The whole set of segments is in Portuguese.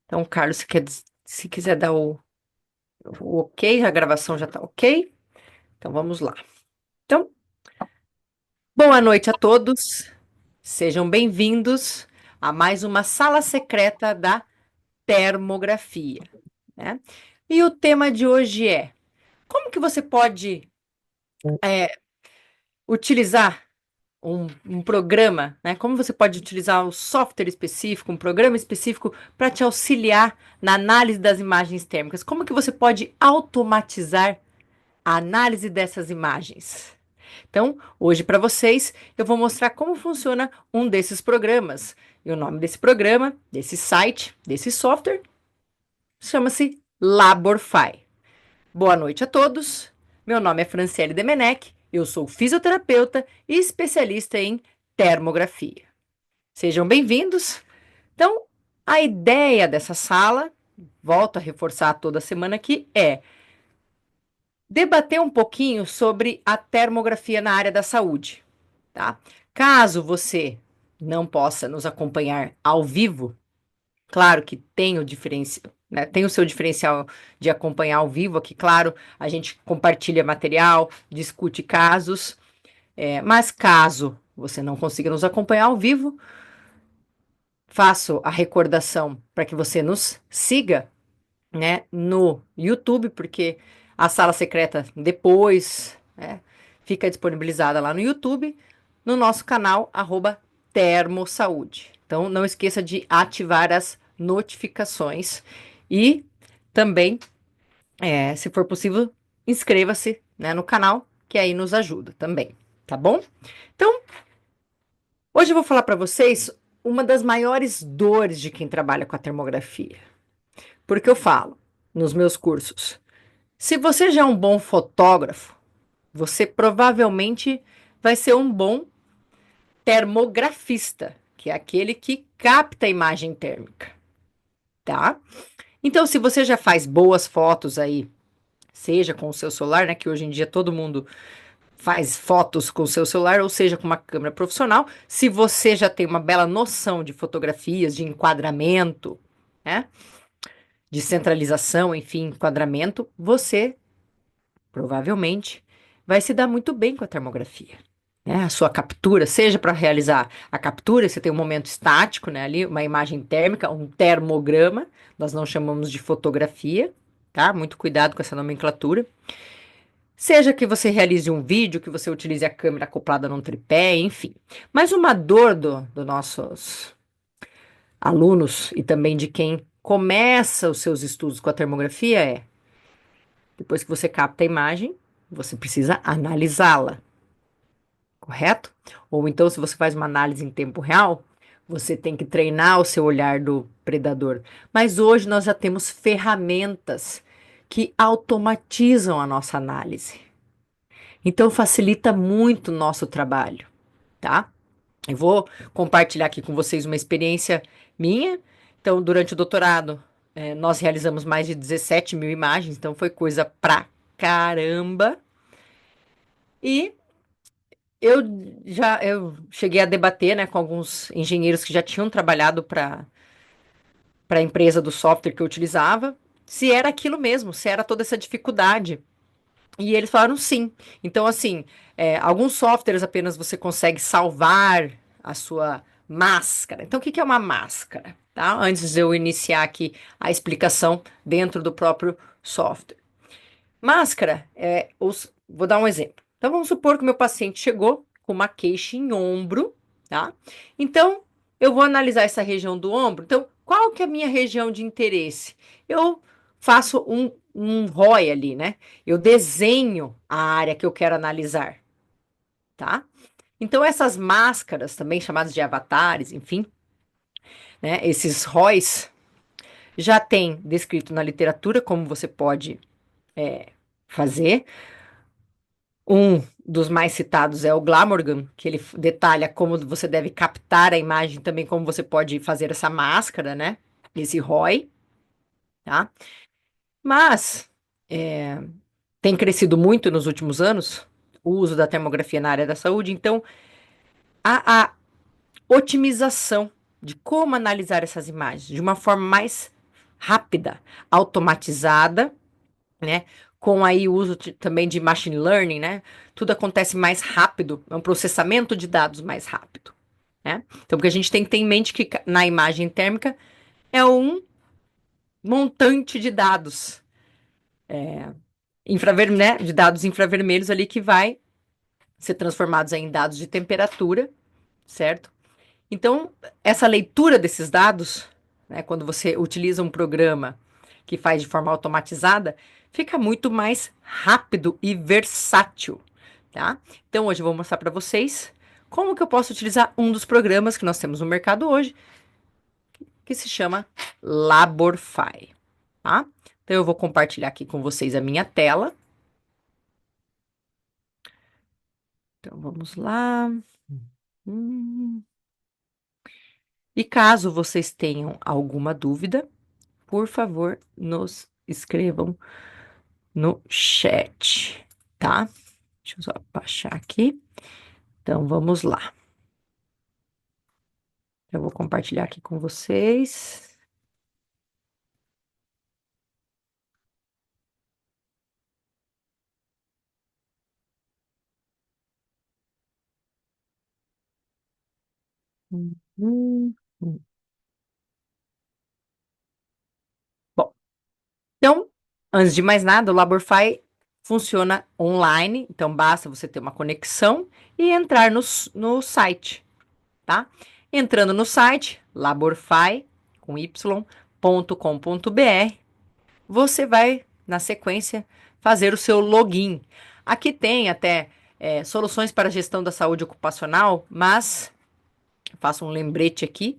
Então, Carlos, se quiser dar o ok, a gravação já está ok. Então, vamos lá. Então, boa noite a todos. Sejam bem-vindos a mais uma sala secreta da termografia, né? E o tema de hoje é: como que você pode utilizar um programa, né? Como você pode utilizar um software específico, um programa específico para te auxiliar na análise das imagens térmicas? Como que você pode automatizar a análise dessas imagens? Então, hoje para vocês, eu vou mostrar como funciona um desses programas. E o nome desse programa, desse site, desse software, chama-se Laborfy. Boa noite a todos. Meu nome é Franciele Demenech, eu sou fisioterapeuta e especialista em termografia. Sejam bem-vindos. Então, a ideia dessa sala, volto a reforçar toda semana aqui, é debater um pouquinho sobre a termografia na área da saúde, tá? Caso você não possa nos acompanhar ao vivo, claro que tem o diferencial, né? Tem o seu diferencial de acompanhar ao vivo aqui, claro, a gente compartilha material, discute casos, mas caso você não consiga nos acompanhar ao vivo, faço a recordação para que você nos siga, né, no YouTube, porque a sala secreta depois, né, fica disponibilizada lá no YouTube, no nosso canal, @termosaúde. Então, não esqueça de ativar as notificações e também, se for possível, inscreva-se, né, no canal, que aí nos ajuda também, tá bom? Então, hoje eu vou falar para vocês uma das maiores dores de quem trabalha com a termografia. Porque eu falo nos meus cursos, se você já é um bom fotógrafo, você provavelmente vai ser um bom termografista, que é aquele que capta a imagem térmica, tá? Então, se você já faz boas fotos aí, seja com o seu celular, né, que hoje em dia todo mundo faz fotos com o seu celular, ou seja, com uma câmera profissional, se você já tem uma bela noção de fotografias, de enquadramento, né, de centralização, enfim, enquadramento, você provavelmente vai se dar muito bem com a termografia. Né? A sua captura, seja para realizar a captura, você tem um momento estático, né, ali, uma imagem térmica, um termograma, nós não chamamos de fotografia, tá? Muito cuidado com essa nomenclatura. Seja que você realize um vídeo, que você utilize a câmera acoplada num tripé, enfim. Mas uma dor dos nossos alunos e também de quem começa os seus estudos com a termografia é: depois que você capta a imagem, você precisa analisá-la, correto? Ou então, se você faz uma análise em tempo real, você tem que treinar o seu olhar do predador. Mas hoje nós já temos ferramentas que automatizam a nossa análise. Então, facilita muito o nosso trabalho, tá? Eu vou compartilhar aqui com vocês uma experiência minha. Então, durante o doutorado, nós realizamos mais de 17 mil imagens, então foi coisa pra caramba. E eu cheguei a debater, né, com alguns engenheiros que já tinham trabalhado para a empresa do software que eu utilizava, se era aquilo mesmo, se era toda essa dificuldade. E eles falaram sim. Então, assim, alguns softwares apenas você consegue salvar a sua máscara. Então, o que que é uma máscara? Tá? Antes de eu iniciar aqui a explicação dentro do próprio software. Máscara vou dar um exemplo. Então, vamos supor que o meu paciente chegou com uma queixa em ombro, tá? Então, eu vou analisar essa região do ombro. Então, qual que é a minha região de interesse? Eu faço um ROI ali, né? Eu desenho a área que eu quero analisar, tá? Então, essas máscaras, também chamadas de avatares, enfim, né? Esses ROIs já tem descrito na literatura como você pode fazer. Um dos mais citados é o Glamorgan, que ele detalha como você deve captar a imagem, também como você pode fazer essa máscara, né? Esse ROI, tá? Mas tem crescido muito nos últimos anos o uso da termografia na área da saúde, então a otimização de como analisar essas imagens de uma forma mais rápida, automatizada, né? Com aí o uso também de machine learning, né? Tudo acontece mais rápido, é um processamento de dados mais rápido, né? Então, porque a gente tem que ter em mente que na imagem térmica é um montante de dados né? De dados infravermelhos ali que vai ser transformados aí em dados de temperatura, certo? Então, essa leitura desses dados, né, quando você utiliza um programa que faz de forma automatizada, fica muito mais rápido e versátil, tá? Então, hoje eu vou mostrar para vocês como que eu posso utilizar um dos programas que nós temos no mercado hoje, que se chama Laborfy, tá? Então, eu vou compartilhar aqui com vocês a minha tela. Então, vamos lá. Hum. E caso vocês tenham alguma dúvida, por favor, nos escrevam no chat, tá? Deixa eu só baixar aqui. Então, vamos lá. Eu vou compartilhar aqui com vocês. Uhum. Bom, então, antes de mais nada, o Laborfy funciona online, então basta você ter uma conexão e entrar no site, tá? Entrando no site, laborfy, com y.com.br, você vai, na sequência, fazer o seu login. Aqui tem até soluções para a gestão da saúde ocupacional, mas faço um lembrete aqui.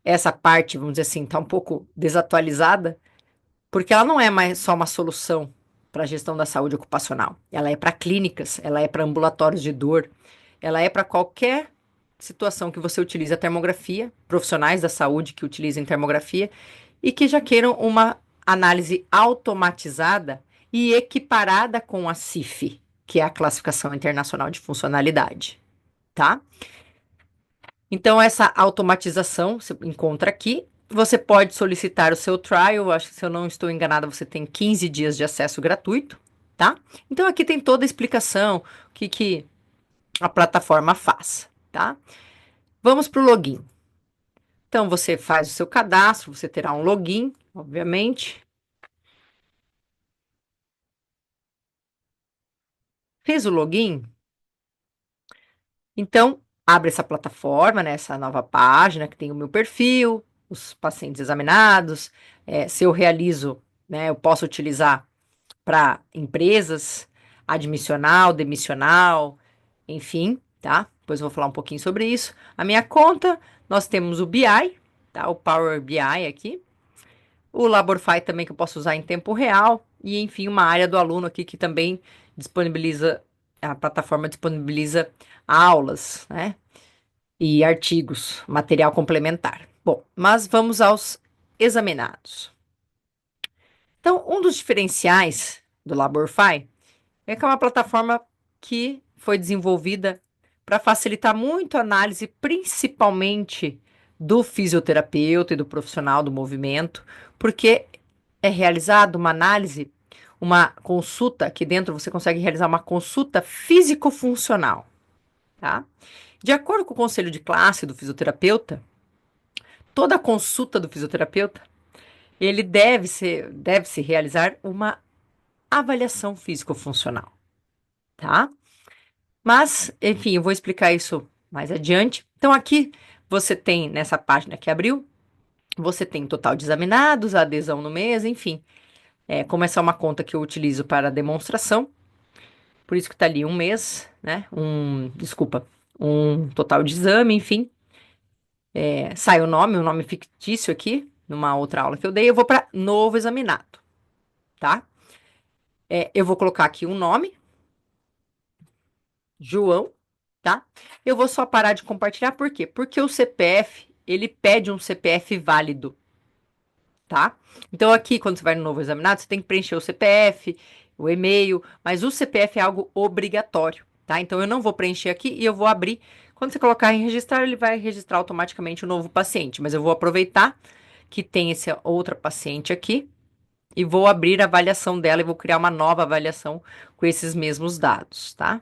Essa parte, vamos dizer assim, está um pouco desatualizada, porque ela não é mais só uma solução para a gestão da saúde ocupacional. Ela é para clínicas, ela é para ambulatórios de dor, ela é para qualquer situação que você utilize a termografia, profissionais da saúde que utilizem termografia e que já queiram uma análise automatizada e equiparada com a CIF, que é a Classificação Internacional de Funcionalidade, tá? Então, essa automatização você encontra aqui. Você pode solicitar o seu trial. Acho que, se eu não estou enganada, você tem 15 dias de acesso gratuito, tá? Então, aqui tem toda a explicação, o que a plataforma faz, tá? Vamos para o login. Então, você faz o seu cadastro, você terá um login, obviamente. Fez o login? Então, abre essa plataforma, né, essa nova página que tem o meu perfil, os pacientes examinados. Se eu realizo, né, eu posso utilizar para empresas, admissional, demissional, enfim, tá? Depois eu vou falar um pouquinho sobre isso. A minha conta, nós temos o BI, tá? O Power BI aqui. O Laborfy também que eu posso usar em tempo real. E, enfim, uma área do aluno aqui que também disponibiliza, a plataforma disponibiliza aulas, né? E artigos, material complementar. Bom, mas vamos aos examinados. Então, um dos diferenciais do Laborfy é que é uma plataforma que foi desenvolvida para facilitar muito a análise, principalmente do fisioterapeuta e do profissional do movimento, porque é realizada uma análise, uma consulta, aqui dentro você consegue realizar uma consulta físico-funcional, tá? De acordo com o conselho de classe do fisioterapeuta, toda consulta do fisioterapeuta, ele deve-se realizar uma avaliação físico-funcional, tá? Mas, enfim, eu vou explicar isso mais adiante. Então, aqui você tem, nessa página que abriu, você tem total de examinados, a adesão no mês, enfim. Como essa é uma conta que eu utilizo para demonstração, por isso que tá ali um mês, né? Desculpa, um total de exame, enfim. Sai o nome, um nome fictício aqui, numa outra aula que eu dei, eu vou para novo examinado, tá? Eu vou colocar aqui um nome, João, tá? Eu vou só parar de compartilhar, por quê? Porque o CPF, ele pede um CPF válido, tá? Então aqui, quando você vai no novo examinado, você tem que preencher o CPF, o e-mail, mas o CPF é algo obrigatório, tá? Então eu não vou preencher aqui e eu vou abrir. Quando você colocar em registrar, ele vai registrar automaticamente o novo paciente, mas eu vou aproveitar que tem essa outra paciente aqui e vou abrir a avaliação dela e vou criar uma nova avaliação com esses mesmos dados, tá?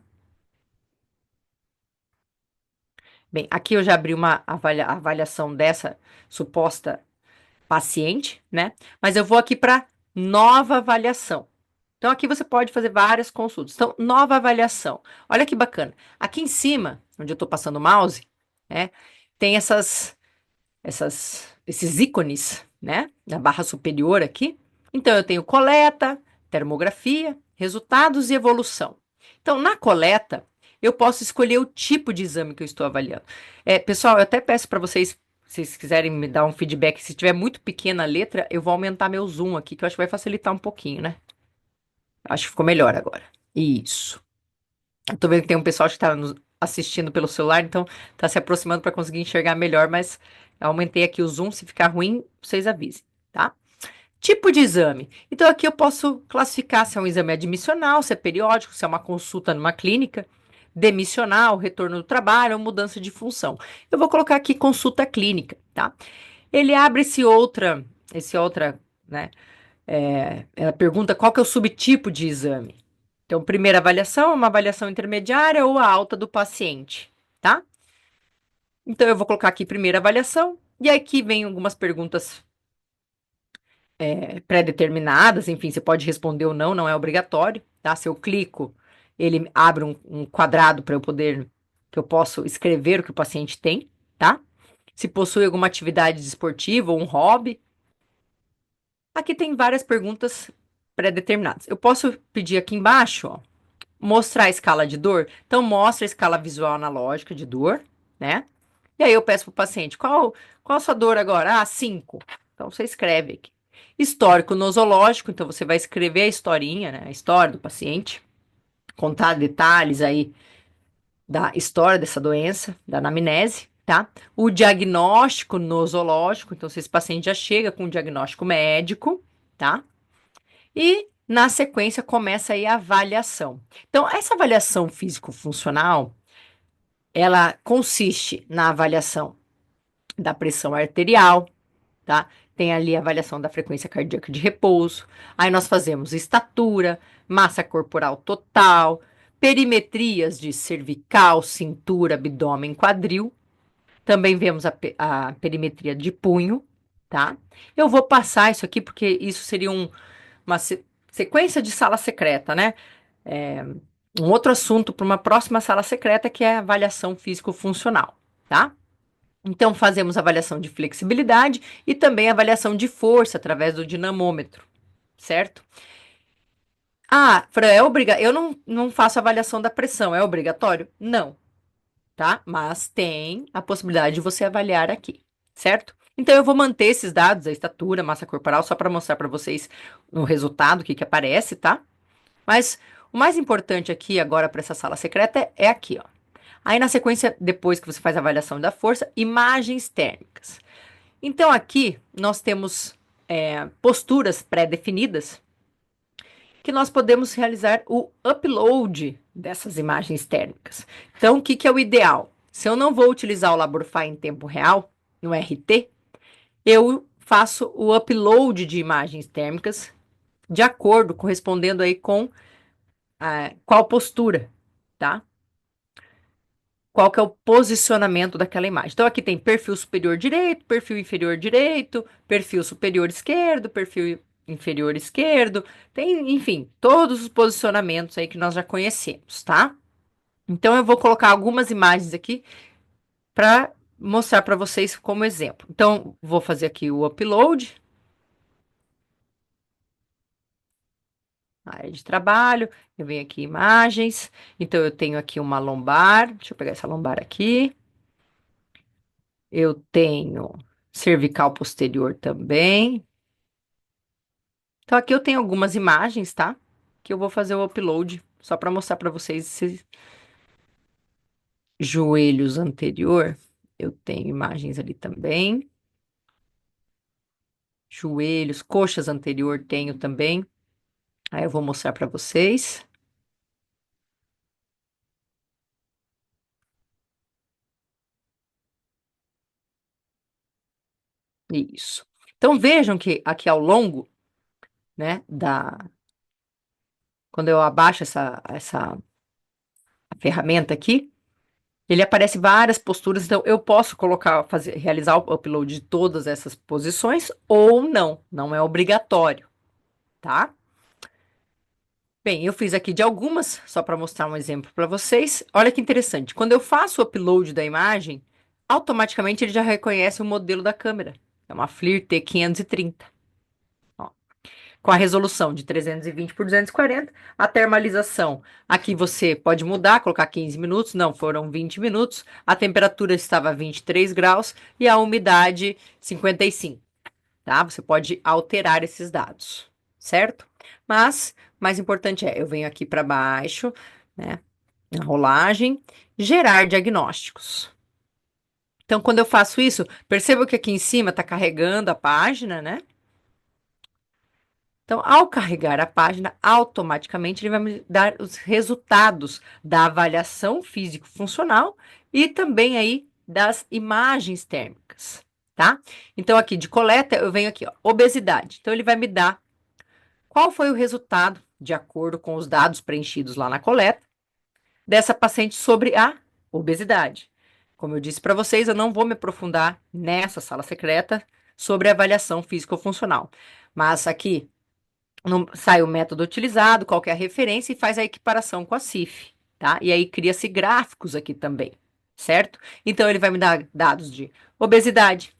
Bem, aqui eu já abri uma avaliação dessa suposta paciente, né? Mas eu vou aqui para nova avaliação. Então, aqui você pode fazer várias consultas. Então, nova avaliação. Olha que bacana. Aqui em cima, onde eu estou passando o mouse, né? Tem esses ícones, né? Na barra superior aqui. Então, eu tenho coleta, termografia, resultados e evolução. Então, na coleta, eu posso escolher o tipo de exame que eu estou avaliando. Pessoal, eu até peço para vocês, se vocês quiserem me dar um feedback, se tiver muito pequena a letra, eu vou aumentar meu zoom aqui, que eu acho que vai facilitar um pouquinho, né? Acho que ficou melhor agora. Isso. Eu tô vendo que tem um pessoal que está nos assistindo pelo celular, então tá se aproximando para conseguir enxergar melhor, mas eu aumentei aqui o zoom. Se ficar ruim, vocês avisem, tá? Tipo de exame. Então aqui eu posso classificar se é um exame admissional, se é periódico, se é uma consulta numa clínica, demissional, retorno do trabalho ou mudança de função. Eu vou colocar aqui consulta clínica, tá? Ele abre esse outra, né? Ela pergunta qual que é o subtipo de exame. Então, primeira avaliação, uma avaliação intermediária ou a alta do paciente, tá? Então, eu vou colocar aqui primeira avaliação, e aqui vem algumas perguntas pré-determinadas, enfim, você pode responder ou não, não é obrigatório, tá? Se eu clico, ele abre um quadrado para eu poder, que eu posso escrever o que o paciente tem, tá? Se possui alguma atividade esportiva ou um hobby. Aqui tem várias perguntas pré-determinadas. Eu posso pedir aqui embaixo, ó, mostrar a escala de dor. Então, mostra a escala visual analógica de dor, né? E aí eu peço para o paciente, qual a sua dor agora? Ah, 5. Então, você escreve aqui. Histórico nosológico, então você vai escrever a historinha, né? A história do paciente, contar detalhes aí da história dessa doença, da anamnese, tá? O diagnóstico nosológico, então se esse paciente já chega com um diagnóstico médico, tá? E na sequência começa aí a avaliação. Então, essa avaliação físico-funcional, ela consiste na avaliação da pressão arterial, tá? Tem ali a avaliação da frequência cardíaca de repouso. Aí nós fazemos estatura, massa corporal total, perimetrias de cervical, cintura, abdômen, quadril. Também vemos a perimetria de punho, tá? Eu vou passar isso aqui porque isso seria uma sequência de sala secreta, né? É, um outro assunto para uma próxima sala secreta que é a avaliação físico-funcional, tá? Então, fazemos avaliação de flexibilidade e também avaliação de força através do dinamômetro, certo? Ah, Fran, eu não faço avaliação da pressão, é obrigatório? Não, tá? Mas tem a possibilidade de você avaliar aqui, certo? Então, eu vou manter esses dados, a estatura, massa corporal, só para mostrar para vocês no resultado o que que aparece, tá? Mas o mais importante aqui agora para essa sala secreta é aqui, ó. Aí na sequência, depois que você faz a avaliação da força, imagens térmicas. Então aqui nós temos posturas pré-definidas que nós podemos realizar o upload dessas imagens térmicas. Então o que que é o ideal? Se eu não vou utilizar o Laborify em tempo real, no RT, eu faço o upload de imagens térmicas de acordo, correspondendo aí com qual postura, tá? Qual que é o posicionamento daquela imagem. Então, aqui tem perfil superior direito, perfil inferior direito, perfil superior esquerdo, perfil inferior esquerdo. Tem, enfim, todos os posicionamentos aí que nós já conhecemos, tá? Então, eu vou colocar algumas imagens aqui para mostrar para vocês como exemplo. Então, vou fazer aqui o upload. Área de trabalho, eu venho aqui imagens, então eu tenho aqui uma lombar, deixa eu pegar essa lombar aqui, eu tenho cervical posterior também. Então aqui eu tenho algumas imagens, tá? Que eu vou fazer o upload só para mostrar para vocês esses joelhos anterior. Eu tenho imagens ali também. Joelhos, coxas anterior tenho também. Aí eu vou mostrar para vocês. Isso. Então vejam que aqui ao longo, né, quando eu abaixo essa ferramenta aqui, ele aparece várias posturas, então eu posso colocar, realizar o upload de todas essas posições ou não, não é obrigatório, tá? Bem, eu fiz aqui de algumas, só para mostrar um exemplo para vocês. Olha que interessante. Quando eu faço o upload da imagem, automaticamente ele já reconhece o modelo da câmera. É uma FLIR T530. Ó, com a resolução de 320 por 240, a termalização. Aqui você pode mudar, colocar 15 minutos, não, foram 20 minutos. A temperatura estava 23 graus e a umidade 55, tá? Você pode alterar esses dados, certo? Mas, mais importante é, eu venho aqui para baixo, né, na rolagem, gerar diagnósticos. Então, quando eu faço isso, perceba que aqui em cima está carregando a página, né? Então, ao carregar a página, automaticamente ele vai me dar os resultados da avaliação físico-funcional e também aí das imagens térmicas, tá? Então, aqui de coleta, eu venho aqui, ó, obesidade. Então, ele vai me dar qual foi o resultado, de acordo com os dados preenchidos lá na coleta, dessa paciente sobre a obesidade. Como eu disse para vocês, eu não vou me aprofundar nessa sala secreta sobre avaliação físico-funcional. Mas aqui sai o método utilizado, qual que é a referência e faz a equiparação com a CIF, tá? E aí cria-se gráficos aqui também, certo? Então ele vai me dar dados de obesidade,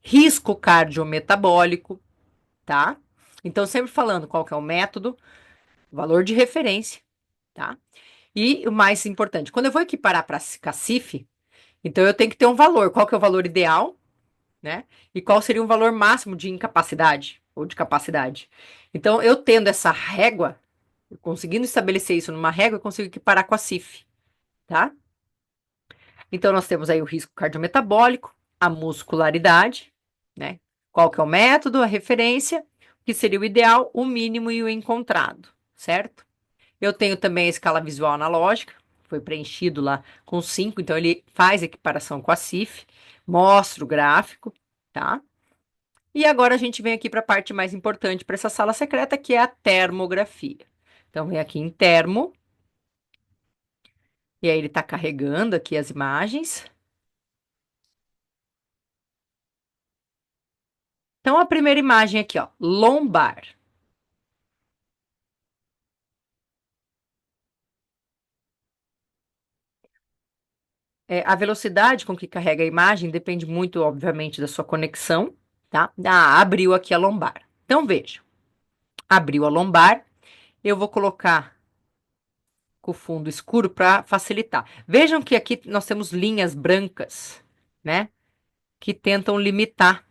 risco cardiometabólico, tá? Então sempre falando qual que é o método, valor de referência, tá? E o mais importante, quando eu vou equiparar para a CIF, então eu tenho que ter um valor, qual que é o valor ideal, né? E qual seria um valor máximo de incapacidade ou de capacidade. Então, eu tendo essa régua, conseguindo estabelecer isso numa régua, eu consigo equiparar com a CIF, tá? Então, nós temos aí o risco cardiometabólico, a muscularidade, né? Qual que é o método, a referência, o que seria o ideal, o mínimo e o encontrado, certo? Eu tenho também a escala visual analógica, foi preenchido lá com 5, então ele faz equiparação com a CIF, mostra o gráfico, tá? E agora a gente vem aqui para a parte mais importante para essa sala secreta, que é a termografia. Então, vem aqui em termo, e aí ele está carregando aqui as imagens. Então, a primeira imagem aqui, ó, lombar. A velocidade com que carrega a imagem depende muito, obviamente, da sua conexão, tá? Ah, abriu aqui a lombar. Então, veja, abriu a lombar, eu vou colocar com o fundo escuro para facilitar. Vejam que aqui nós temos linhas brancas, né? Que tentam limitar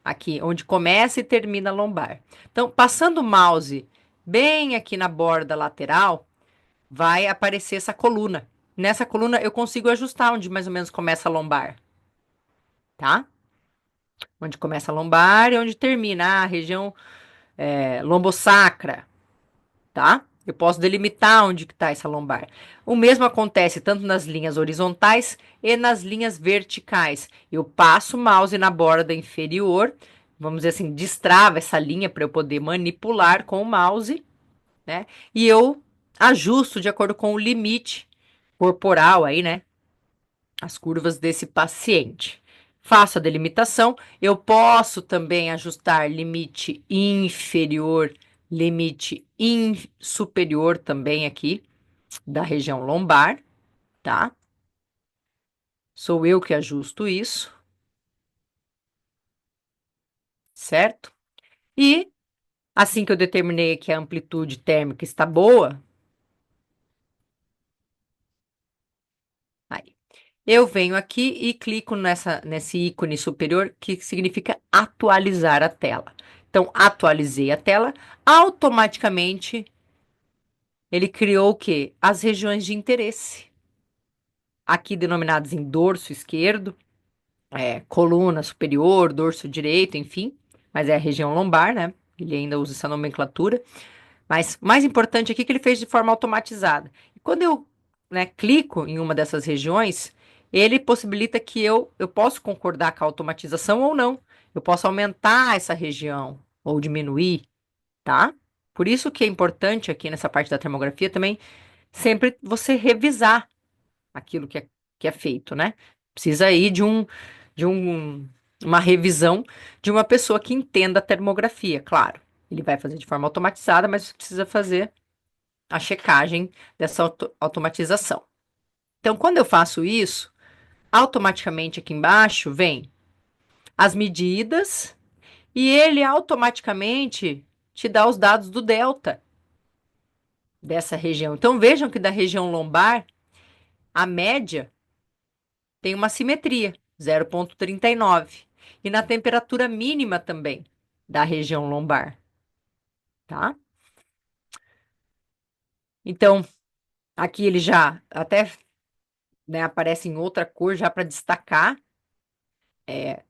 aqui, onde começa e termina a lombar. Então, passando o mouse bem aqui na borda lateral, vai aparecer essa coluna. Nessa coluna eu consigo ajustar onde mais ou menos começa a lombar, tá? Onde começa a lombar e onde termina a região lombosacra, tá? Eu posso delimitar onde está essa lombar. O mesmo acontece tanto nas linhas horizontais e nas linhas verticais. Eu passo o mouse na borda inferior, vamos dizer assim, destrava essa linha para eu poder manipular com o mouse, né? E eu ajusto de acordo com o limite corporal aí, né? As curvas desse paciente. Faço a delimitação, eu posso também ajustar limite inferior, limite superior também aqui da região lombar, tá? Sou eu que ajusto isso, certo? E assim que eu determinei que a amplitude térmica está boa, aí eu venho aqui e clico nesse ícone superior que significa atualizar a tela. Então, atualizei a tela, automaticamente ele criou o quê? As regiões de interesse, aqui denominadas em dorso esquerdo, coluna superior, dorso direito, enfim, mas é a região lombar, né? Ele ainda usa essa nomenclatura. Mas mais importante aqui é que ele fez de forma automatizada. E quando eu, né, clico em uma dessas regiões, ele possibilita que eu posso concordar com a automatização ou não. eu posso aumentar essa região ou diminuir, tá? Por isso que é importante aqui nessa parte da termografia também sempre você revisar aquilo que é feito, né? Precisa aí de um, uma revisão de uma pessoa que entenda a termografia, claro. Ele vai fazer de forma automatizada, mas você precisa fazer a checagem dessa automatização. Então, quando eu faço isso, automaticamente aqui embaixo vem as medidas e ele automaticamente te dá os dados do delta dessa região. Então, vejam que da região lombar, a média tem uma simetria, 0,39. E na temperatura mínima também da região lombar, tá? Então, aqui ele já até, né, aparece em outra cor já para destacar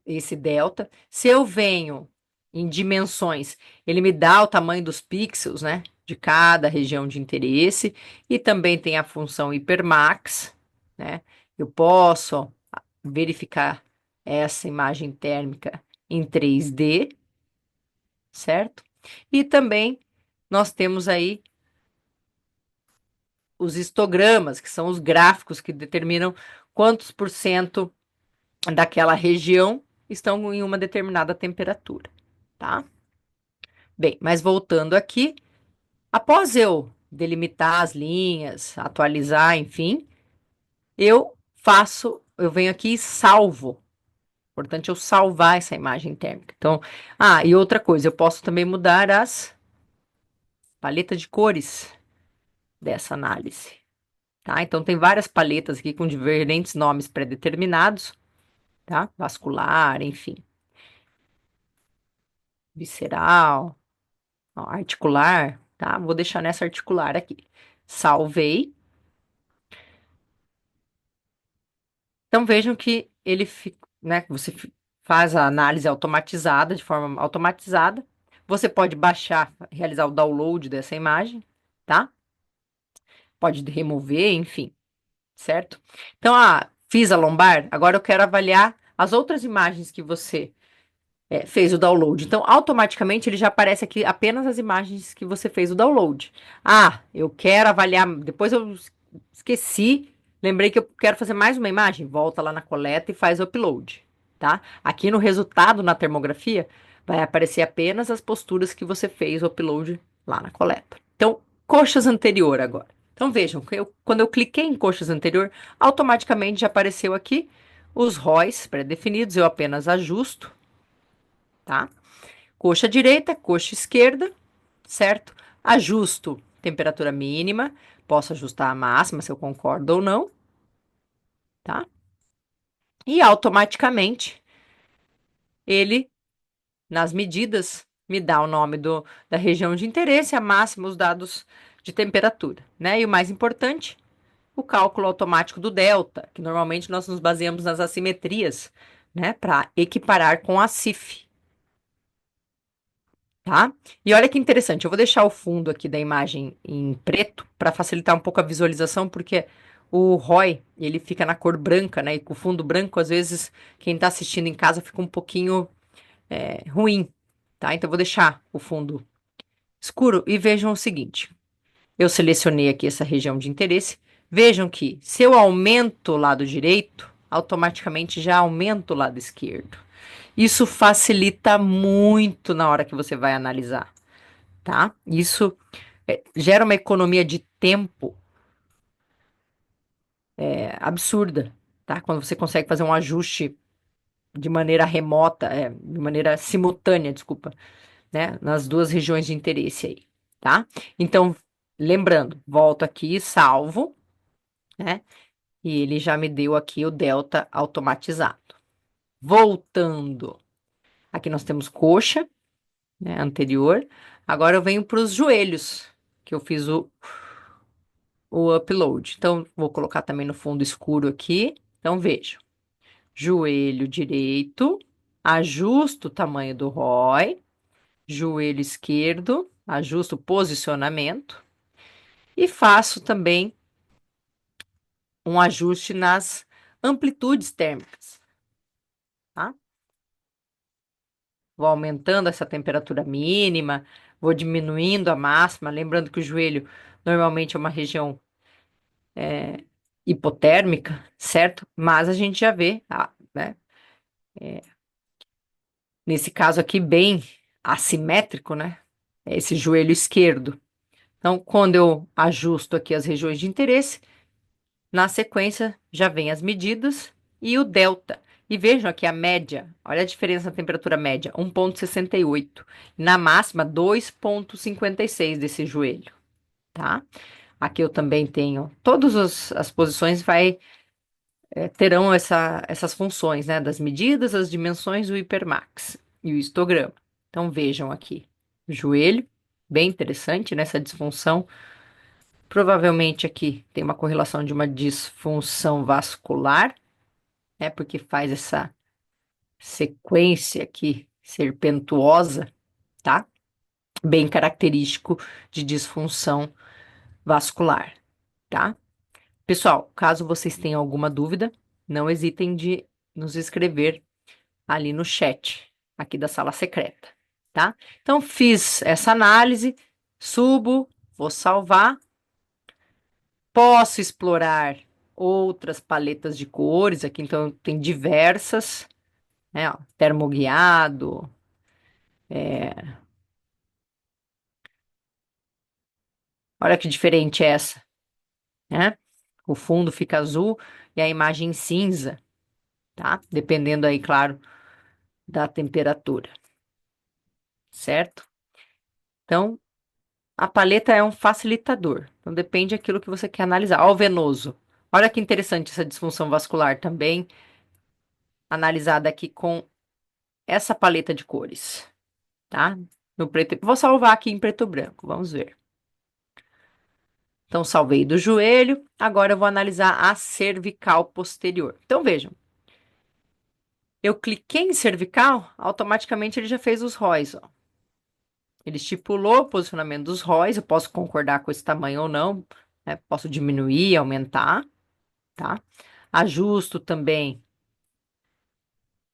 esse delta. Se eu venho em dimensões, ele me dá o tamanho dos pixels, né, de cada região de interesse e também tem a função hipermax, né? Eu posso verificar essa imagem térmica em 3D, certo? E também nós temos aí os histogramas, que são os gráficos que determinam quantos por cento daquela região estão em uma determinada temperatura, tá? Bem, mas voltando aqui, após eu delimitar as linhas, atualizar, enfim, eu venho aqui e salvo. Importante eu salvar essa imagem térmica. Então, e outra coisa, eu posso também mudar as paletas de cores dessa análise, tá? Então, tem várias paletas aqui com diferentes nomes pré-determinados, tá? Vascular, enfim, visceral, ó, articular, tá? Vou deixar nessa articular aqui. Salvei. Então, vejam que ele, né, você faz a análise automatizada, de forma automatizada. Você pode baixar, realizar o download dessa imagem, tá? Pode remover, enfim, certo? Então, fiz a lombar, agora eu quero avaliar as outras imagens que você fez o download. Então, automaticamente ele já aparece aqui apenas as imagens que você fez o download. Eu quero avaliar. Depois eu esqueci, lembrei que eu quero fazer mais uma imagem. Volta lá na coleta e faz o upload, tá? Aqui no resultado na termografia vai aparecer apenas as posturas que você fez o upload lá na coleta. Então, coxas anterior agora. Então vejam, quando eu cliquei em coxas anterior, automaticamente já apareceu aqui os ROIs pré-definidos. Eu apenas ajusto, tá? Coxa direita, coxa esquerda, certo? Ajusto temperatura mínima, posso ajustar a máxima se eu concordo ou não, tá? E automaticamente ele, nas medidas, me dá o nome da região de interesse, a máxima, os dados de temperatura, né? E o mais importante, o cálculo automático do delta, que normalmente nós nos baseamos nas assimetrias, né? Para equiparar com a CIF. Tá? E olha que interessante, eu vou deixar o fundo aqui da imagem em preto para facilitar um pouco a visualização, porque o ROI, ele fica na cor branca, né? E com o fundo branco, às vezes, quem está assistindo em casa fica um pouquinho ruim, tá? Então, eu vou deixar o fundo escuro e vejam o seguinte. Eu selecionei aqui essa região de interesse. Vejam que se eu aumento o lado direito, automaticamente já aumento o lado esquerdo. Isso facilita muito na hora que você vai analisar, tá? Isso gera uma economia de tempo absurda, tá? Quando você consegue fazer um ajuste de maneira remota, de maneira simultânea, desculpa, né? Nas duas regiões de interesse aí, tá? Então, lembrando, volto aqui, salvo, né? E ele já me deu aqui o delta automatizado. Voltando, aqui nós temos coxa, né, anterior. Agora eu venho para os joelhos, que eu fiz o upload. Então, vou colocar também no fundo escuro aqui. Então, veja. Joelho direito, ajusto o tamanho do ROI. Joelho esquerdo, ajusto o posicionamento. E faço também um ajuste nas amplitudes térmicas, tá? vou aumentando essa temperatura mínima, vou diminuindo a máxima, lembrando que o joelho normalmente é uma região hipotérmica, certo? Mas a gente já vê, né, nesse caso aqui, bem assimétrico, né? Esse joelho esquerdo. Então, quando eu ajusto aqui as regiões de interesse, na sequência já vem as medidas e o delta. E vejam aqui a média, olha a diferença na temperatura média, 1,68. Na máxima, 2,56 desse joelho, tá? Aqui eu também tenho, todas as posições terão essas funções, né? Das medidas, as dimensões, o hipermax e o histograma. Então vejam aqui, o joelho, bem interessante nessa disfunção. Provavelmente aqui tem uma correlação de uma disfunção vascular, né? Porque faz essa sequência aqui serpentuosa, tá? Bem característico de disfunção vascular, tá? Pessoal, caso vocês tenham alguma dúvida, não hesitem de nos escrever ali no chat, aqui da sala secreta, tá? Então, fiz essa análise, subo, vou salvar, posso explorar outras paletas de cores aqui, então tem diversas, né? Ó, termoguiado, olha que diferente é essa, né? O fundo fica azul e a imagem cinza, tá? Dependendo aí, claro, da temperatura, certo? Então, a paleta é um facilitador, então depende daquilo que você quer analisar. Ó, o venoso. Olha que interessante essa disfunção vascular também, analisada aqui com essa paleta de cores, tá? No preto, vou salvar aqui em preto e branco, vamos ver. Então, salvei do joelho, agora eu vou analisar a cervical posterior. Então, vejam, eu cliquei em cervical, automaticamente ele já fez os róis, ó. Ele estipulou o posicionamento dos róis, eu posso concordar com esse tamanho ou não, né? Posso diminuir, aumentar, tá? Ajusto também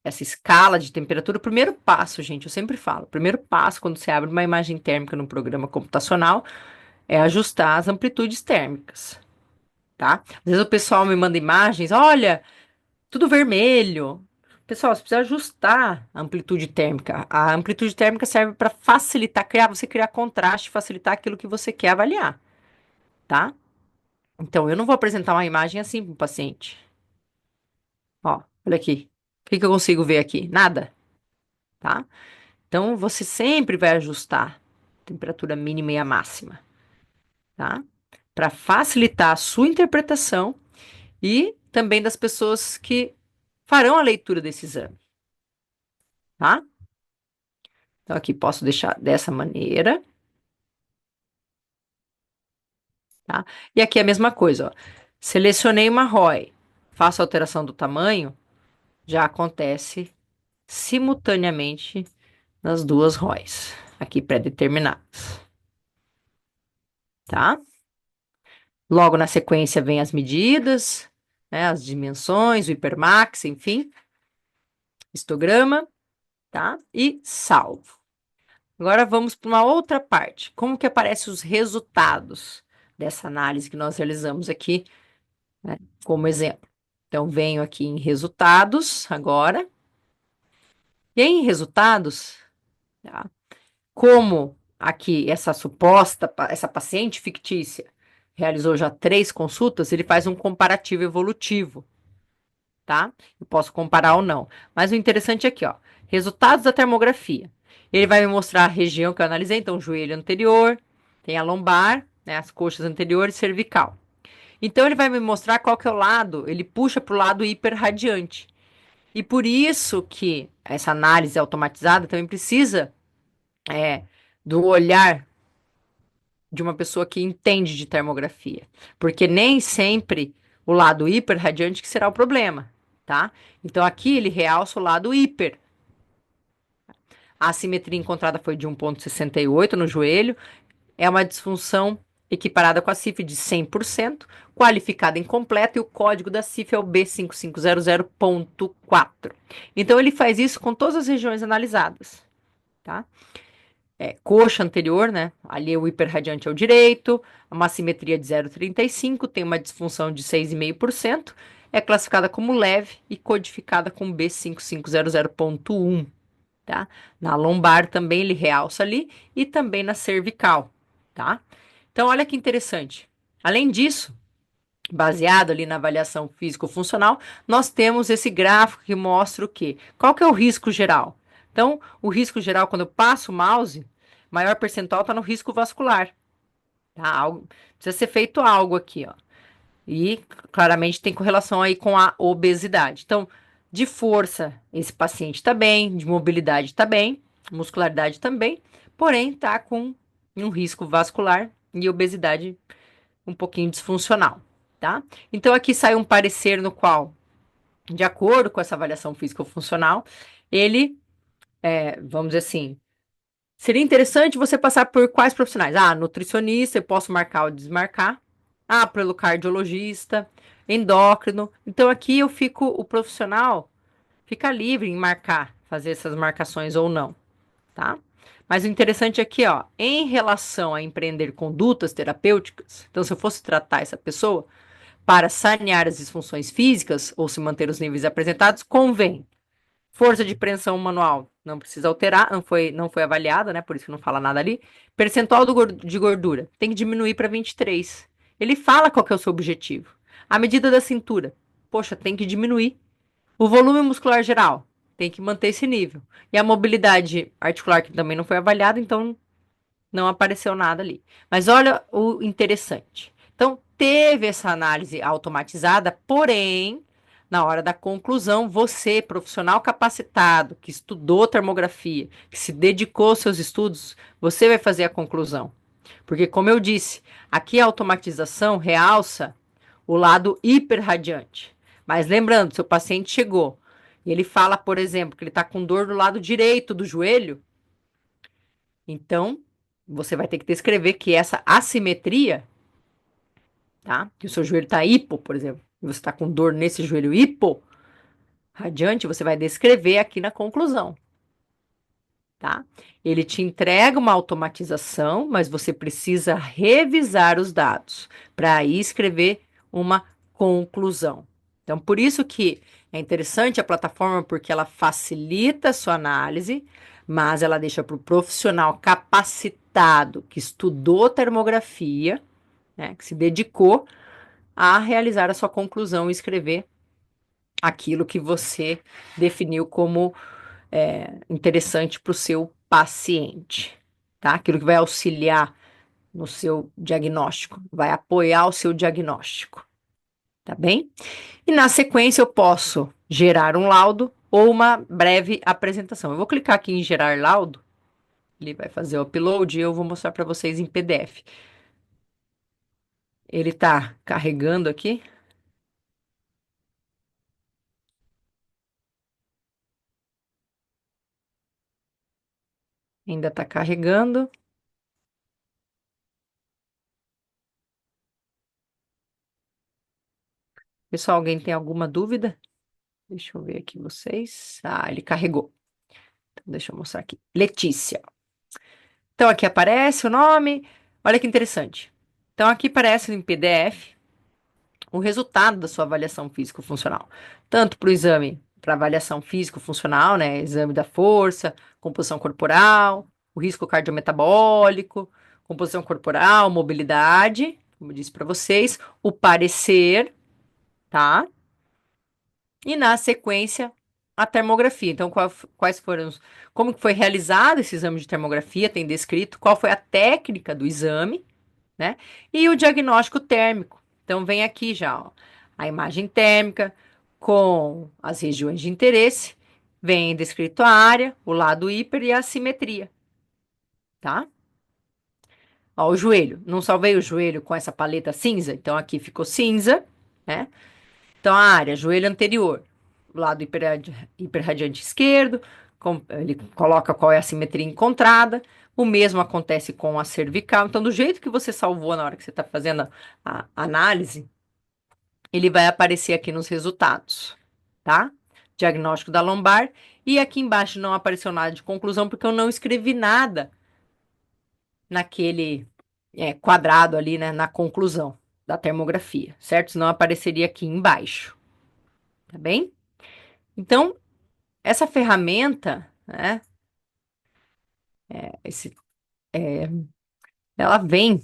essa escala de temperatura. O primeiro passo, gente, eu sempre falo, o primeiro passo quando você abre uma imagem térmica no programa computacional é ajustar as amplitudes térmicas, tá? Às vezes o pessoal me manda imagens, olha, tudo vermelho. Pessoal, você precisa ajustar a amplitude térmica. A amplitude térmica serve para facilitar, você criar contraste, facilitar aquilo que você quer avaliar, tá? Então, eu não vou apresentar uma imagem assim para o paciente. Ó, olha aqui. O que que eu consigo ver aqui? Nada, tá? Então, você sempre vai ajustar a temperatura mínima e a máxima, tá? Para facilitar a sua interpretação e também das pessoas que farão a leitura desse exame, tá? Então, aqui posso deixar dessa maneira, tá? E aqui a mesma coisa, ó. Selecionei uma ROI, faço a alteração do tamanho, já acontece simultaneamente nas duas ROIs, aqui pré-determinadas, tá? Logo na sequência vem as medidas, né, as dimensões, o hipermax, enfim, histograma, tá? E salvo. Agora vamos para uma outra parte. Como que aparecem os resultados dessa análise que nós realizamos aqui, né, como exemplo? Então, venho aqui em resultados agora. E aí, em resultados, tá? Como aqui essa paciente fictícia realizou já 3 consultas, ele faz um comparativo evolutivo, tá? Eu posso comparar ou não. Mas o interessante é aqui, ó, resultados da termografia. Ele vai me mostrar a região que eu analisei, então o joelho anterior, tem a lombar, né, as coxas anteriores, cervical. Então ele vai me mostrar qual que é o lado, ele puxa para o lado hiperradiante. E por isso que essa análise automatizada também precisa do olhar de uma pessoa que entende de termografia, porque nem sempre o lado hiperradiante que será o problema, tá? Então aqui ele realça o lado hiper. A assimetria encontrada foi de 1,68 no joelho, é uma disfunção equiparada com a CIF de 100%, qualificada incompleta e o código da CIF é o B5500.4. Então ele faz isso com todas as regiões analisadas. tá? Coxa anterior, né? Ali o hiperradiante é o direito, uma simetria de 0,35, tem uma disfunção de 6,5%, é classificada como leve e codificada com B5500.1, tá? Na lombar também ele realça ali e também na cervical, tá? Então, olha que interessante. Além disso, baseado ali na avaliação físico-funcional, nós temos esse gráfico que mostra o quê? Qual que é o risco geral? Então, o risco geral, quando eu passo o mouse, maior percentual está no risco vascular. Tá? Precisa ser feito algo aqui, ó. E claramente tem correlação aí com a obesidade. Então, de força, esse paciente está bem, de mobilidade está bem, muscularidade também, porém está com um risco vascular e obesidade um pouquinho disfuncional, tá? Então aqui sai um parecer no qual, de acordo com essa avaliação físico-funcional, ele, vamos dizer assim, seria interessante você passar por quais profissionais? Ah, nutricionista, eu posso marcar ou desmarcar. Ah, pelo cardiologista, endócrino. Então aqui eu fico, o profissional fica livre em marcar, fazer essas marcações ou não, tá? Mas o interessante aqui, ó, em relação a empreender condutas terapêuticas, então se eu fosse tratar essa pessoa, para sanear as disfunções físicas ou se manter os níveis apresentados, convém. Força de preensão manual não precisa alterar, não foi avaliada, né? Por isso que não fala nada ali. Percentual de gordura tem que diminuir para 23. Ele fala qual que é o seu objetivo. A medida da cintura, poxa, tem que diminuir. O volume muscular geral tem que manter esse nível. E a mobilidade articular, que também não foi avaliada, então não apareceu nada ali. Mas olha o interessante. Então, teve essa análise automatizada, porém, na hora da conclusão, você, profissional capacitado, que estudou termografia, que se dedicou aos seus estudos, você vai fazer a conclusão. Porque, como eu disse, aqui a automatização realça o lado hiperradiante. Mas lembrando, seu paciente chegou e ele fala, por exemplo, que ele está com dor do lado direito do joelho, então, você vai ter que descrever que essa assimetria, tá? Que o seu joelho está hipo, por exemplo, e você está com dor nesse joelho hipo, radiante, você vai descrever aqui na conclusão, tá? Ele te entrega uma automatização, mas você precisa revisar os dados para aí escrever uma conclusão. Então, por isso que é interessante a plataforma, porque ela facilita a sua análise, mas ela deixa para o profissional capacitado que estudou termografia, né, que se dedicou a realizar a sua conclusão e escrever aquilo que você definiu como interessante para o seu paciente, tá? Aquilo que vai auxiliar no seu diagnóstico, vai apoiar o seu diagnóstico, tá bem? E na sequência eu posso gerar um laudo ou uma breve apresentação. Eu vou clicar aqui em gerar laudo, ele vai fazer o upload e eu vou mostrar para vocês em PDF. Ele está carregando aqui. Ainda está carregando. Pessoal, alguém tem alguma dúvida? Deixa eu ver aqui vocês. Ah, ele carregou. Então, deixa eu mostrar aqui. Letícia. Então, aqui aparece o nome. Olha que interessante. Então, aqui aparece em PDF o resultado da sua avaliação físico-funcional. Tanto para o exame, para avaliação físico-funcional, né? Exame da força, composição corporal, o risco cardiometabólico, composição corporal, mobilidade, como eu disse para vocês, o parecer, tá? E na sequência, a termografia. Então, quais foram como que foi realizado esse exame de termografia, tem descrito qual foi a técnica do exame, né? E o diagnóstico térmico. Então, vem aqui já, ó, a imagem térmica com as regiões de interesse, vem descrito a área, o lado hiper e a assimetria, tá? Ó, o joelho. Não salvei o joelho com essa paleta cinza, então aqui ficou cinza, né? Então, a área, joelho anterior, lado hiperradiante esquerdo, ele coloca qual é a simetria encontrada. O mesmo acontece com a cervical. Então, do jeito que você salvou na hora que você está fazendo a análise, ele vai aparecer aqui nos resultados, tá? diagnóstico da lombar. E aqui embaixo não apareceu nada de conclusão, porque eu não escrevi nada naquele quadrado ali, né, na conclusão da termografia, certo? Senão apareceria aqui embaixo, tá bem? Então, essa ferramenta, né, esse, ela vem,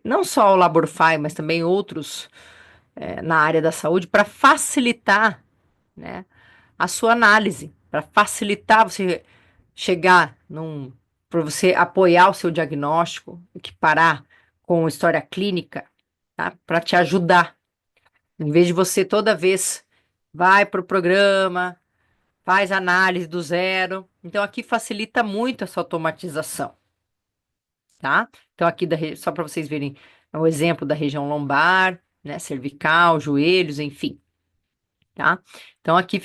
não só o Laborfy, mas também outros na área da saúde, para facilitar, né, a sua análise, para facilitar você chegar para você apoiar o seu diagnóstico, equiparar com história clínica, tá? Para te ajudar. Em vez de você toda vez vai para o programa, faz análise do zero. Então aqui facilita muito essa automatização, tá? Então aqui só para vocês verem o exemplo da região lombar, né, cervical, joelhos, enfim, tá? Então aqui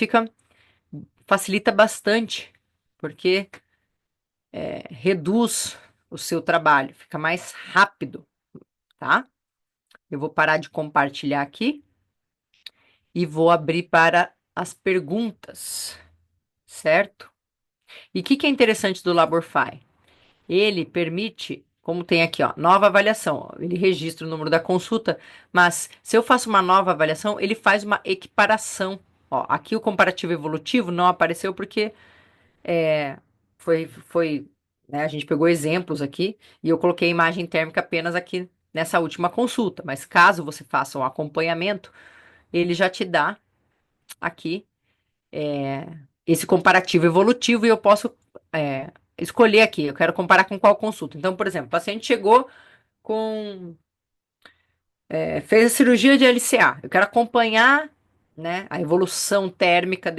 facilita bastante, porque reduz o seu trabalho, fica mais rápido, tá? Eu vou parar de compartilhar aqui e vou abrir para as perguntas, certo? E o que é interessante do Laborfy? Ele permite, como tem aqui, ó, nova avaliação. Ó, ele registra o número da consulta, mas se eu faço uma nova avaliação, ele faz uma equiparação. Ó, aqui o comparativo evolutivo não apareceu porque foi, né, a gente pegou exemplos aqui e eu coloquei a imagem térmica apenas aqui nessa última consulta. Mas caso você faça um acompanhamento, ele já te dá aqui esse comparativo evolutivo e eu posso escolher aqui. Eu quero comparar com qual consulta. Então, por exemplo, o paciente chegou com fez a cirurgia de LCA. Eu quero acompanhar, né, a evolução térmica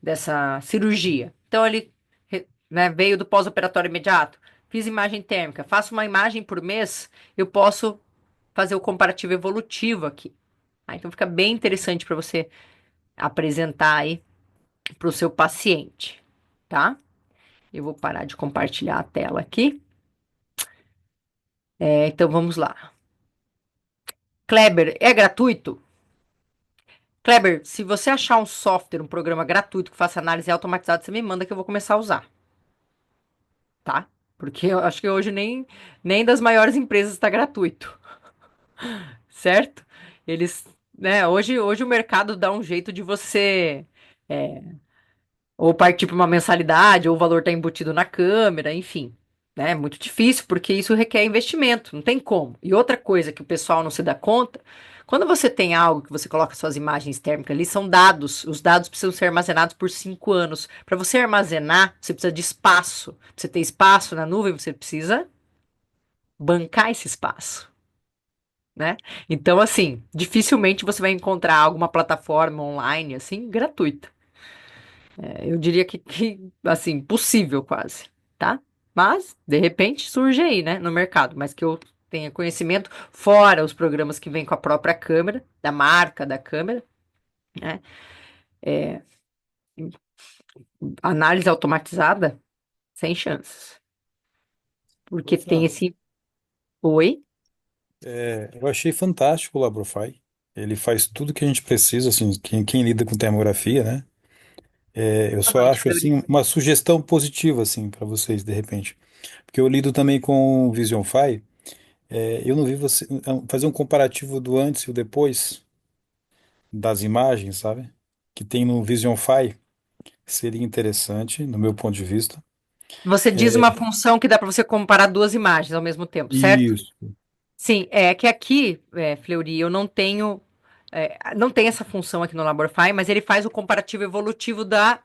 dessa cirurgia. Então, ele né, veio do pós-operatório imediato. Fiz imagem térmica. Faço uma imagem por mês. Eu posso fazer o comparativo evolutivo aqui. Tá? Então, fica bem interessante para você apresentar aí para o seu paciente, tá? Eu vou parar de compartilhar a tela aqui. Então, vamos lá. Kleber, é gratuito? Kleber, se você achar um software, um programa gratuito que faça análise automatizada, você me manda que eu vou começar a usar, tá? Porque eu acho que hoje nem das maiores empresas está gratuito, certo? Eles, né, hoje o mercado dá um jeito de você ou partir para uma mensalidade, ou o valor está embutido na câmera, enfim. Né? É muito difícil, porque isso requer investimento, não tem como. E outra coisa que o pessoal não se dá conta, quando você tem algo que você coloca suas imagens térmicas ali, são dados. Os dados precisam ser armazenados por 5 anos. Para você armazenar, você precisa de espaço. Pra você ter espaço na nuvem, você precisa bancar esse espaço. Né? Então, assim, dificilmente você vai encontrar alguma plataforma online assim gratuita. Eu diria assim, possível quase, tá? Mas, de repente, surge aí, né, no mercado, mas que eu tenha conhecimento, fora os programas que vêm com a própria câmera, da marca da câmera, né? Análise automatizada, sem chances. Porque tem Luciano, esse. Oi? eu achei fantástico o Labrofy. Ele faz tudo que a gente precisa, assim, quem lida com termografia, né? Eu Boa só noite, acho, Fleury. assim, uma sugestão positiva, assim, para vocês, de repente. Porque eu lido também com o Visionfy. Eu não vi você fazer um comparativo do antes e o depois das imagens, sabe? Que tem no Visionfy. Seria interessante, no meu ponto de vista. Você diz É, uma função que dá para você comparar duas imagens ao mesmo tempo, certo? isso. Sim, é que aqui, Fleury, eu não tenho. Não tem essa função aqui no Laborify, mas ele faz o comparativo evolutivo Da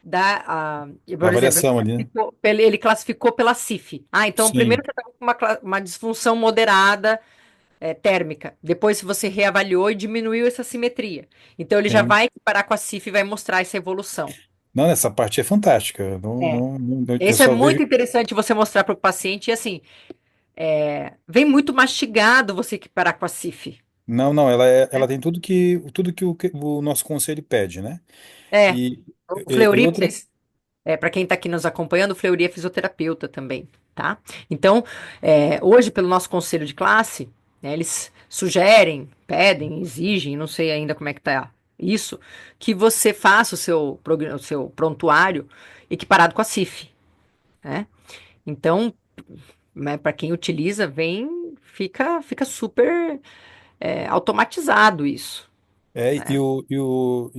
por exemplo, avaliação ali, né? ele classificou pela CIF. Ah, então primeiro Sim. você está com uma disfunção moderada térmica. Depois se você reavaliou e diminuiu essa simetria. Então ele já Sim. vai equiparar com a CIF e vai mostrar essa evolução. Não, essa parte é fantástica. É. Eu Isso é só vejo. muito interessante você mostrar para o paciente e assim, vem muito mastigado você equiparar com a CIF. Não, não, ela tem tudo que o nosso conselho pede, né? É, E, o e Fleury, outra. para quem está aqui nos acompanhando, o Fleury é fisioterapeuta também, tá? Então, hoje, pelo nosso conselho de classe, né, eles sugerem, pedem, exigem, não sei ainda como é que tá isso, que você faça o seu prontuário equiparado com a CIF, né? Então, né, para quem utiliza, fica super automatizado isso, né? E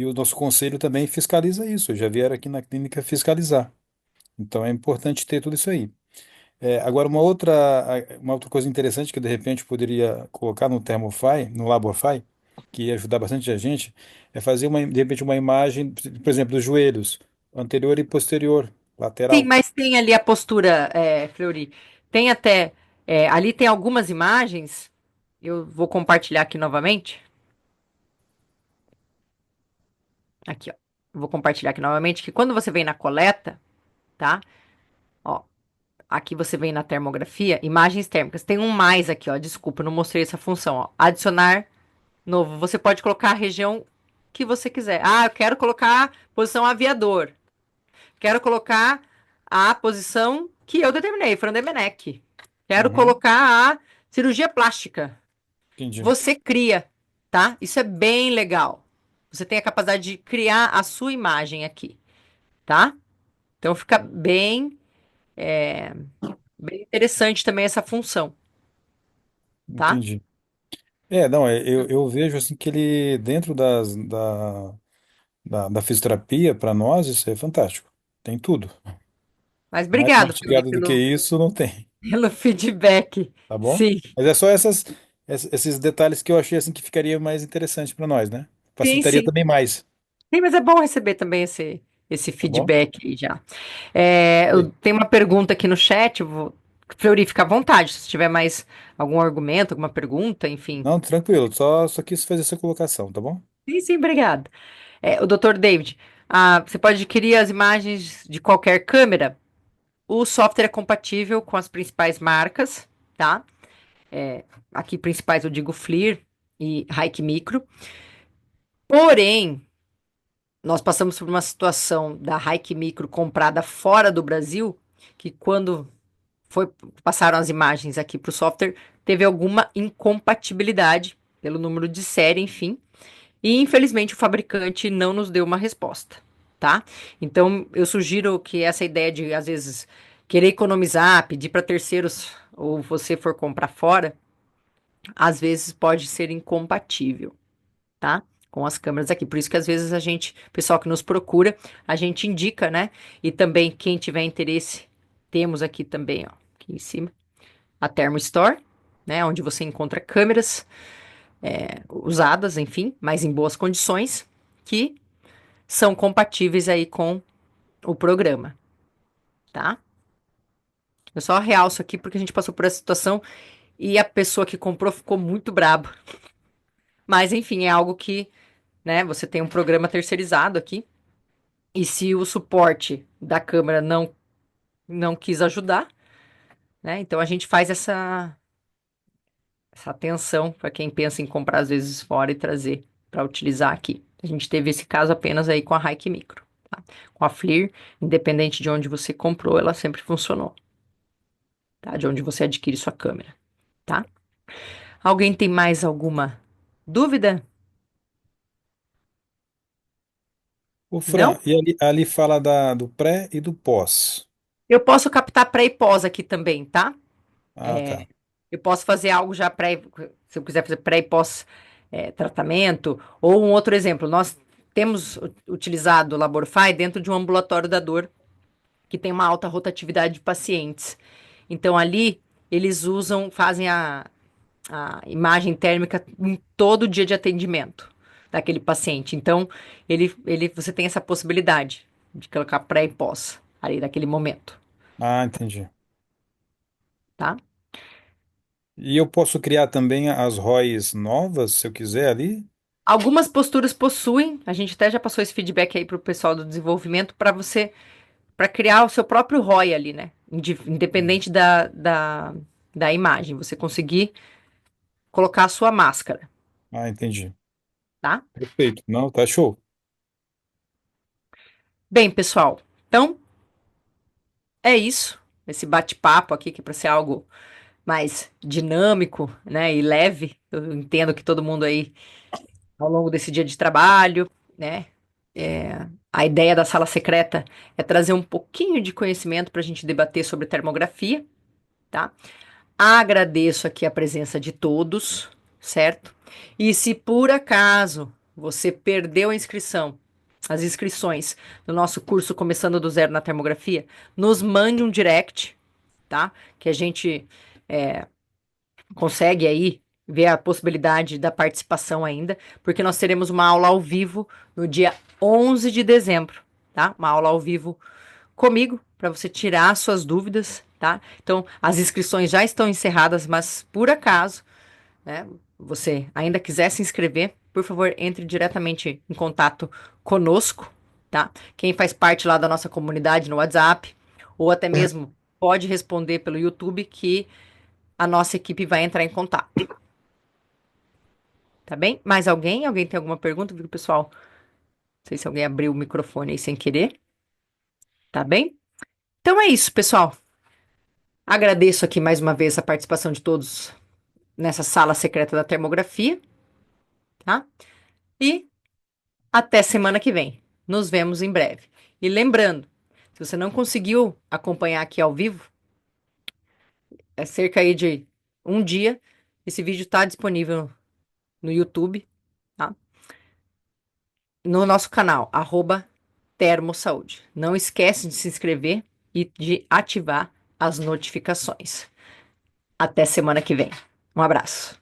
o nosso conselho também fiscaliza isso. Já vieram aqui na clínica fiscalizar. Então é importante ter tudo isso aí. Agora, uma outra coisa interessante que de repente poderia colocar no Thermofy, no Laborfy, que ia ajudar bastante a gente, é fazer de repente uma imagem, por exemplo, dos joelhos, anterior e posterior, Sim, lateral. mas tem ali a postura, Fleury. Tem até. Ali tem algumas imagens. Eu vou compartilhar aqui novamente. Aqui, ó. Vou compartilhar aqui novamente que quando você vem na coleta, tá? Ó, aqui você vem na termografia, imagens térmicas. Tem um mais aqui, ó. Desculpa, eu não mostrei essa função, ó. Adicionar novo. Você pode colocar a região que você quiser. Ah, eu quero colocar posição aviador. Quero colocar a posição que eu determinei, Fran Demenec. Quero Uhum, colocar a cirurgia plástica. entendi, Você cria, tá? Isso é bem legal. Você tem a capacidade de criar a sua imagem aqui, tá? Então fica bem interessante também essa função, tá? entendi. Não, eu vejo assim que ele, dentro da fisioterapia, para nós, isso é fantástico. Tem tudo. Mas Mais obrigado, Fiori, mastigado do que isso, não tem. pelo feedback. Tá bom? Sim, Mas é só esses detalhes que eu achei assim que ficaria mais interessante para nós, né? sim, Facilitaria sim. também mais, Sim, mas é bom receber também esse tá bom? feedback aí já. Eu Sim. tenho uma pergunta aqui no chat, Fleury, fica à vontade, se tiver mais algum argumento, alguma pergunta, enfim. Não, tranquilo, só quis fazer essa colocação, tá bom? Sim, sim, obrigada. O Dr. David, você pode adquirir as imagens de qualquer câmera. O software é compatível com as principais marcas, tá? Aqui principais eu digo FLIR e Hike Micro. Porém, nós passamos por uma situação da Hike Micro comprada fora do Brasil, que quando foi, passaram as imagens aqui para o software, teve alguma incompatibilidade pelo número de série, enfim. E infelizmente o fabricante não nos deu uma resposta, tá? Então eu sugiro que essa ideia de às vezes querer economizar, pedir para terceiros ou você for comprar fora, às vezes pode ser incompatível, tá? Com as câmeras aqui. Por isso que às vezes pessoal que nos procura, a gente indica, né? E também quem tiver interesse, temos aqui também, ó, aqui em cima, a Thermo Store, né? Onde você encontra câmeras usadas, enfim, mas em boas condições, que são compatíveis aí com o programa, tá? Eu só realço aqui porque a gente passou por essa situação e a pessoa que comprou ficou muito braba. Mas enfim, é algo que, né, você tem um programa terceirizado aqui e se o suporte da câmera não quis ajudar, né? Então a gente faz essa atenção para quem pensa em comprar às vezes fora e trazer para utilizar aqui. A gente teve esse caso apenas aí com a Hike Micro, tá? Com a FLIR, independente de onde você comprou, ela sempre funcionou, tá? De onde você adquire sua câmera, tá? Alguém tem mais alguma dúvida? Ô, Não? Fran, e ali fala do pré e do pós. Eu posso captar pré e pós aqui também, tá? Ah, tá. Eu posso fazer algo já pré, se eu quiser fazer pré e pós tratamento, ou um outro exemplo, nós temos utilizado o Laborify dentro de um ambulatório da dor que tem uma alta rotatividade de pacientes. Então ali eles fazem a imagem térmica em todo dia de atendimento daquele paciente. Então você tem essa possibilidade de colocar pré e pós ali naquele momento, Ah, entendi. tá? E eu posso criar também as ROIs novas, se eu quiser ali? Algumas posturas possuem, a gente até já passou esse feedback aí para o pessoal do desenvolvimento, para criar o seu próprio ROI ali, né? Independente da imagem, você conseguir colocar a sua máscara, Ah, entendi. tá? Perfeito. Não, tá show. Bem, pessoal, então é isso. Esse bate-papo aqui, que é para ser algo mais dinâmico, né, e leve. Eu entendo que todo mundo aí ao longo desse dia de trabalho, né? A ideia da sala secreta é trazer um pouquinho de conhecimento para a gente debater sobre termografia, tá? Agradeço aqui a presença de todos, certo? E se por acaso você perdeu a inscrição, as inscrições do nosso curso Começando do Zero na Termografia, nos mande um direct, tá? Que a gente consegue aí ver a possibilidade da participação ainda, porque nós teremos uma aula ao vivo no dia 11 de dezembro, tá? Uma aula ao vivo comigo para você tirar suas dúvidas, tá? Então, as inscrições já estão encerradas, mas por acaso, né, você ainda quiser se inscrever, por favor, entre diretamente em contato conosco, tá? Quem faz parte lá da nossa comunidade no WhatsApp, ou até mesmo pode responder pelo YouTube que a nossa equipe vai entrar em contato. Tá bem? Mais alguém? Alguém tem alguma pergunta? Viu, pessoal? Não sei se alguém abriu o microfone aí sem querer. Tá bem? Então é isso, pessoal. Agradeço aqui mais uma vez a participação de todos nessa sala secreta da termografia, tá? E até semana que vem. Nos vemos em breve. E lembrando, se você não conseguiu acompanhar aqui ao vivo, é cerca aí de um dia, esse vídeo está disponível no YouTube, tá? No nosso canal, @termosaúde. Não esquece de se inscrever e de ativar as notificações. Até semana que vem. Um abraço.